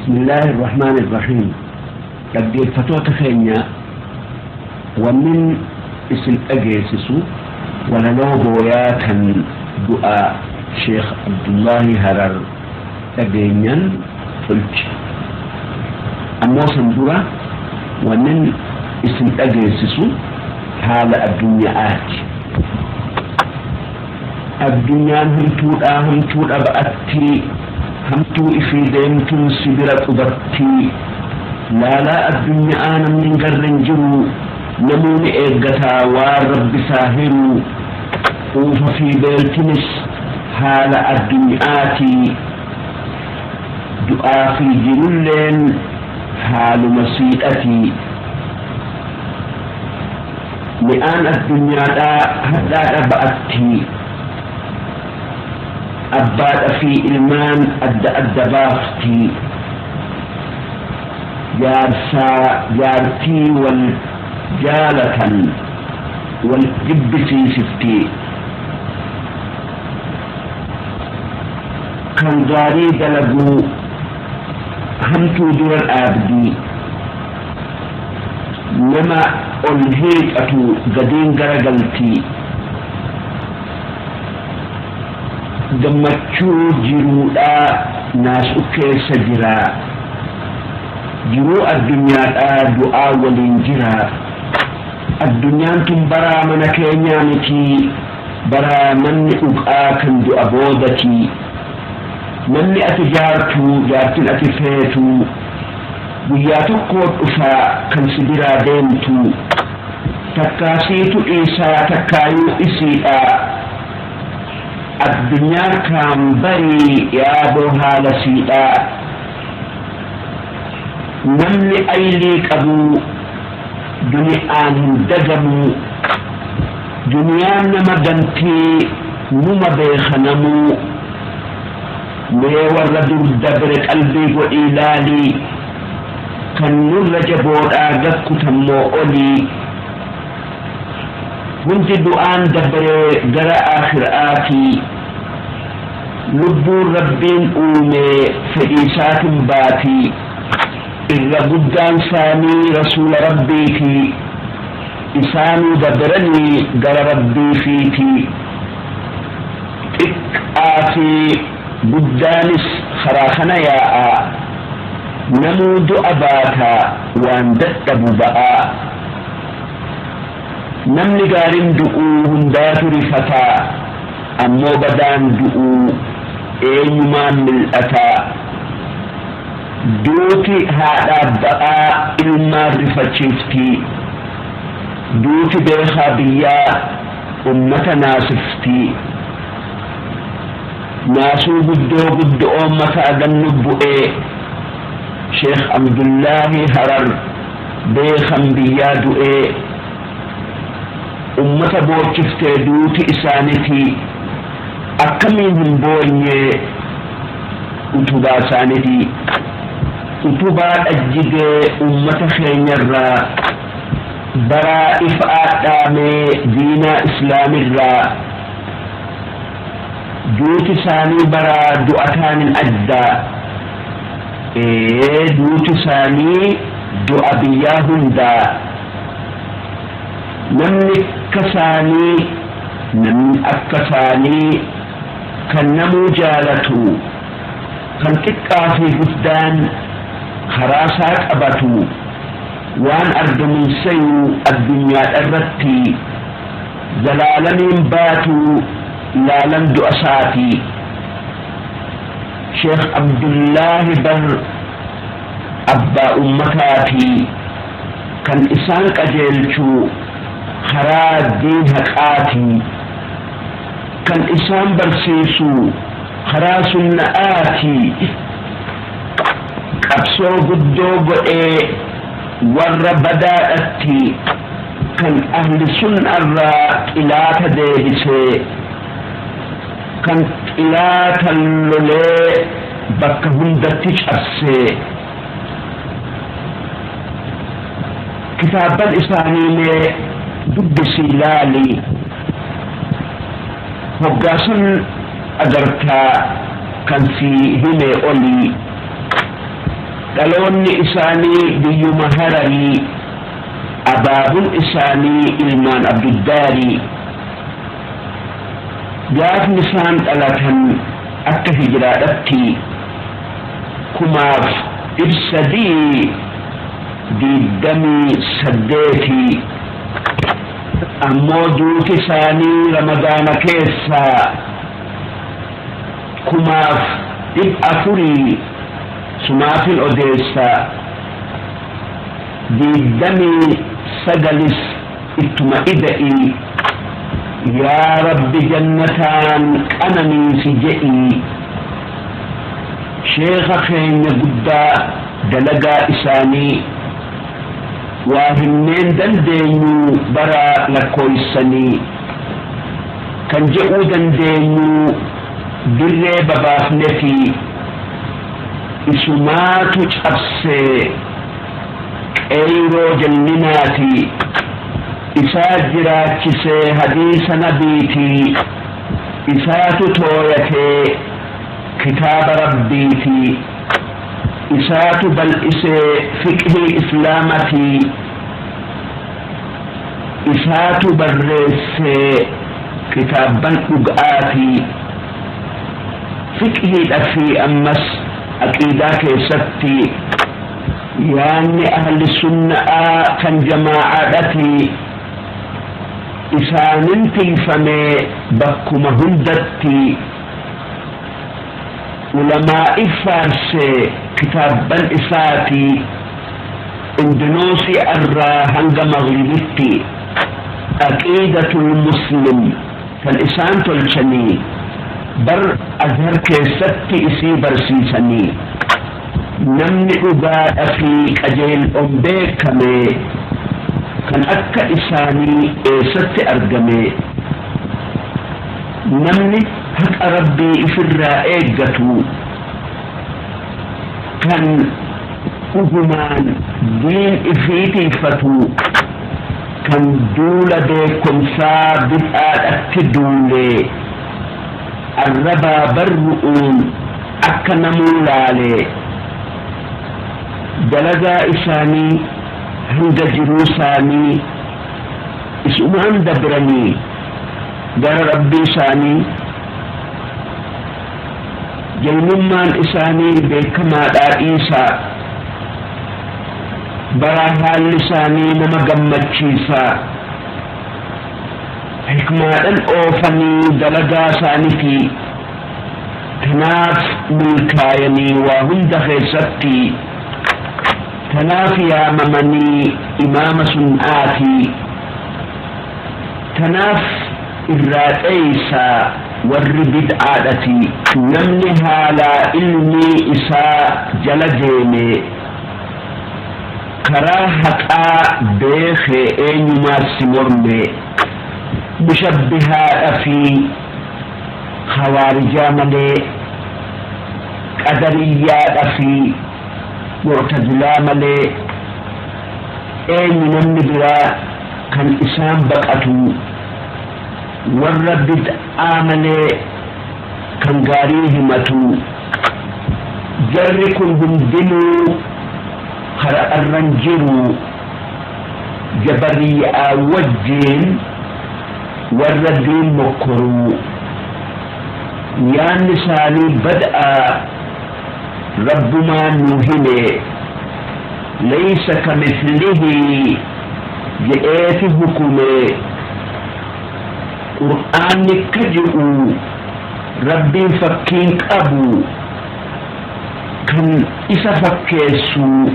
بسم الله الرحمن الرحيم. قد فتوة خينيا ومن اسم أجيسسو ولنو بوياتا دعاء شيخ عبد الله هرر أجينيا فلج أمو سندورة ومن اسم أجيسسو حال الدنيا هم تودا بأتي همتو إفيديمتم سبرة أبتي لا الدنيا آنا من قرنجرو نمون إيقتا والرب ساهرو وفي بيلتنس حال الدنياتي دعا في جلولين حال مسيئتي لآن الدنيا هدا بأتي أباد في إلمان الدبافتي جارتي والجالة والجبتي ستي كان جاري دلقو همتو دور الآبدي لما أنهيك أتو قدين غرقلتي gammachuu jiruudhaa naasu keessa jira jiruu addunyaadhaa du'aa waliin jira addunyaan tun baraa mana keenyaa miti baraa manni dhugaa kan du'a boodati manni ati jaartin ati feetu guyyaa tokkoo dhufaa kan si biraa deemtu takkaasiitu isaa takkaayuu isiidha الدنيا كان بري يا بوها لسيدا نملي أيلي كبو دنيا دجمو دنيا نمدنتي نما بيخنمو ورد الدبر قلبي وإلالي كان نرجبور آغاكو تمو أولي كنت دعان دبري جرى آخر آتي لبو ربين أومي فإيسات باتي إذا قدان سامي رسول ربيتي إساني دبرني جرى ربي فيتي آتي قدانس خراخنا يا نمود أباتا وان دتبو بقى namni gaariin du'uu hundaatu rifataa ammoo badaan du'uu eenyumaan mil'ataa duuti haadhaaf ba'aa ilmaan rifachiifti duuti beekaa biyyaa ummata naasifti naasuu guddoo mataa gannu bu'ee sheekh abdullaahi harar beekan biyyaa du'ee ummata boochiftee duuti isaaniti akkamiin hin boonye utubaa isaaniti utubaa dhajjigee ummata keenyarraa baraa ifaa dhaamee diinaa islaamirraa duuti isaanii baraa du'ataanin addaa duuti isaanii du'a biyyaa hundaa namni kasaanii namni akkasaanii kan namuu jaalatu kan xiqqaa fi guddaan karaasaa qabatu waan argamuun sayuu addunyaa irratti zalaalamiin baatu ilaalan du'a isaati sheekh abdullaahi bar abbaa ummataati kan isaan qajeelchuu karaa diin haqaati kan isaan barsiisu karaa sunna'aati qabsoo guddoo godhee warra badaadhatti kan ahli sunnarraa qilaata deebisee kan qilaata lolee bakka hundatti cabsee kitaaban isaaniilee dubbisi laali hoggaasun agartaa kan si hime olii دلوني إساني بيوم هرري أباب إساني إلمان عبد الداري جاءت نسان ألتهم أكا هجراتي كماف إرسدي دي دمي سديتي أمودو تساني رمضان كيسا كماف إبأفري سماف الأوديسا دي دمي سدلس اتمئدئي يا رب جنتان أنني سجئي شيخ خين قد دلقا إساني واهمين دندينو برا لكويساني كان جئو دندينو دري ببافنتي إسماتو جبسي ايرو جنناتي إسات جراكسي حديث نبيتي إسات تويتي كتاب ربيتي إسات بل إسي فقه إسلامتي إسات برس كتاب بنقاتي فقه دفي أمس أكيداك ستي يعني أهل السنة كان جماعتي إساننتي فمي بكم هندتي علماء فارس كتابا إساتي اندونوسي أرى هنگ مغربتي أكيدة المسلم فالإسان تلشني بر أظهر كيستي إسي برسيسني نمني أباء في أجيل أمبيكمي كان أكا إساني ست أرقمي نمني حق ربي إفر إيقتو كان أهمان دين إفيتي فتو كان دولة ديكم ثابت أتدولي الربا برؤون أكا نمولالي دلقا إساني هند جروساني اسمان دبرني دار ربي ساني جينمان إساني بكما دا إيسا براها لساني نما قمتشيسا حكمة الأوفني دلقا سانتي تناف ملكايني وهند خيستي تناف يا ممني إمام سنآتي تناف إراديسا والربد عادتي نمنها لا علمي إساء جلديني كراهة بيخي أينما سمرني مشبهات في خوارجا ملي قدريات في معتزلا ملي أين نمني برا كان إسام بقأتو والربد آمني كان غاريه متو جركم بندنو خرأ الرنجرو جبري وجين والردين مكرو يا نساني بدأ رب ما نوهني ليس كمثله جئت حكمي قرآن كجئو ربي فكين أبو كان إسا فكيسو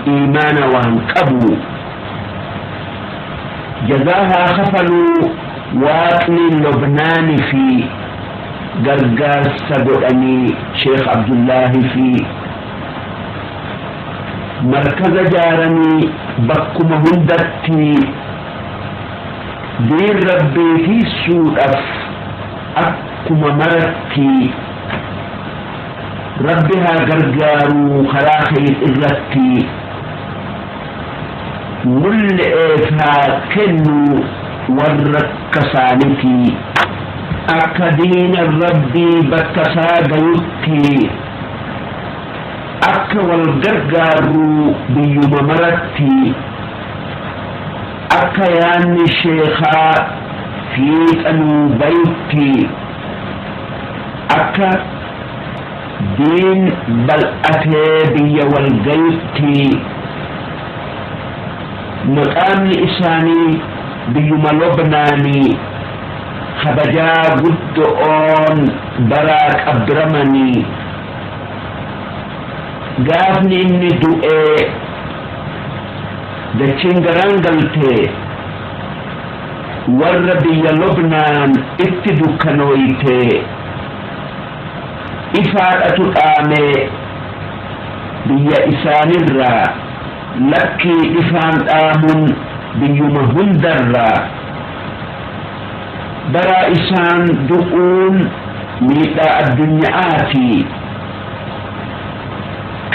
إيمان وان أبو جزاها خفلوا واطني لبنان في قرقار سبعني شيخ عبد الله في مركز جارني بكم هندتي دين ربي في سوء أكم مرتي ربها قرقارو خلاخي إرتي مل إيفا كنو والركسانتي أكدين الربي بكسا قلتي akka wal gargaarru biyyuma maratti akka yaanni sheekhaa fiixanuu bayutti akka diin bal'atee biyya wal gayutti maqaamni isaanii biyyuma lobnaanii kabajaa guddoon baraa qabramanii gaafni inni du'ee dachiin garaangalte warra biyya lobnaan itti dukkanooyte ifaadhatu dhaame biyya isaanirraa lakkii ifaan dhaamun biyyuma hundarraa baraa isaan du'uun miidhaa addunyaati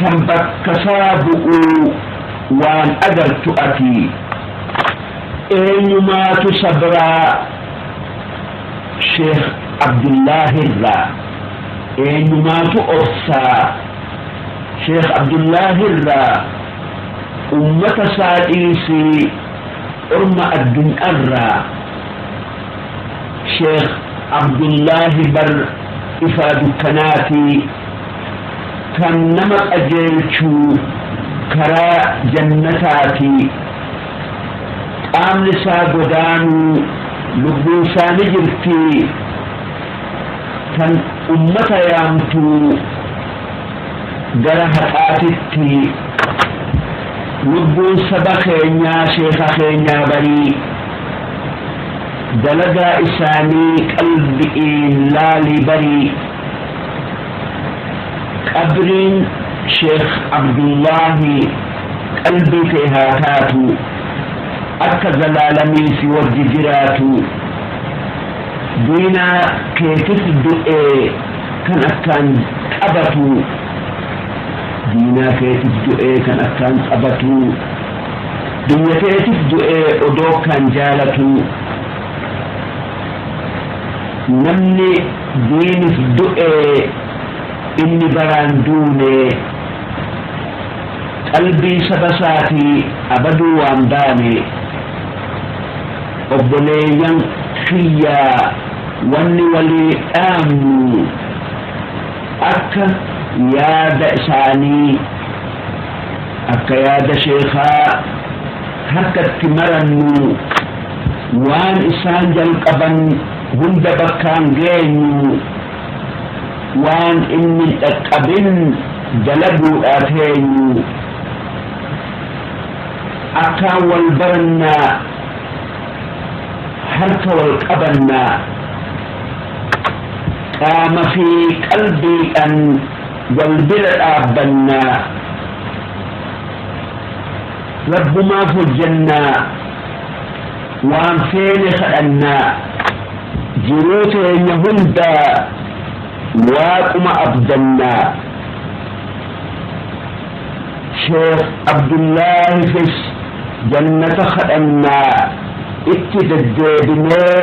kan bakkasaa bu'uu waan agartu ati eenyumaatu sabraa sheekh abdullaahirraa eenyumaatu obsaa sheekh abdullaahirraa ummata saadhiisii orma addunyaarraa sheekh abdullaahi bar ifaa dukkanaatii kan nama qajeelchuu karaa jannataati qaamni isaa godaanuu lubbuu isaani jirti kan ummata yaamtuu gara haqaatitti lubbuun saba keenyaa sheekha keenyaa barii dalagaa isaanii qalbi'iin laalii barii qabriin sheekh abdullaahi qalbii kee haa taatu akka zalaalamii si wajji jiraatu diinaa keetis du'ee kan akkaan qabatu diinaa keetis du'ee kan akkaan qabatu biyya keetis du'ee odoo kan jaalatu namni diinis du'ee inni baraan duune qalbii saba isaatii abaduu waan baane obboleeyyan kiyyaa wanni walii dhaamnu akka yaada isaanii akka yaada sheekhaa harkatti marannu waan isaan jalqaban hunda bakkaan geenyu waan inni dhaqqabin dalaguudhaa teenyu akkaan wal barannaa harka wal qabannaa qaama fi qalbiidhaan wal bira dhaabbannaa rabbumaaf hojjannaa waan feene kadhannaa jiruu teenya hundaa waaquma abdannaa sheekh abdullaahi fis jannata kadhannaa itti deddeebinee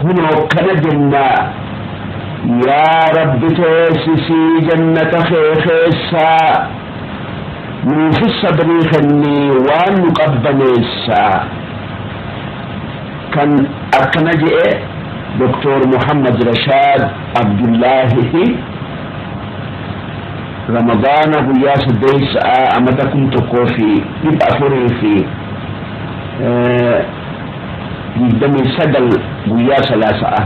hunoo kana jennaa yaa rabbi teessisii jannata kee keessaa nuufis sabrii kennii waan nu qabbaneessaa kan akkana je'e دكتور محمد رشاد عبد الله رمضان بياس الديس أمدكم تقوفي يبقى فريفي يدمي سدل بياس لا ساعة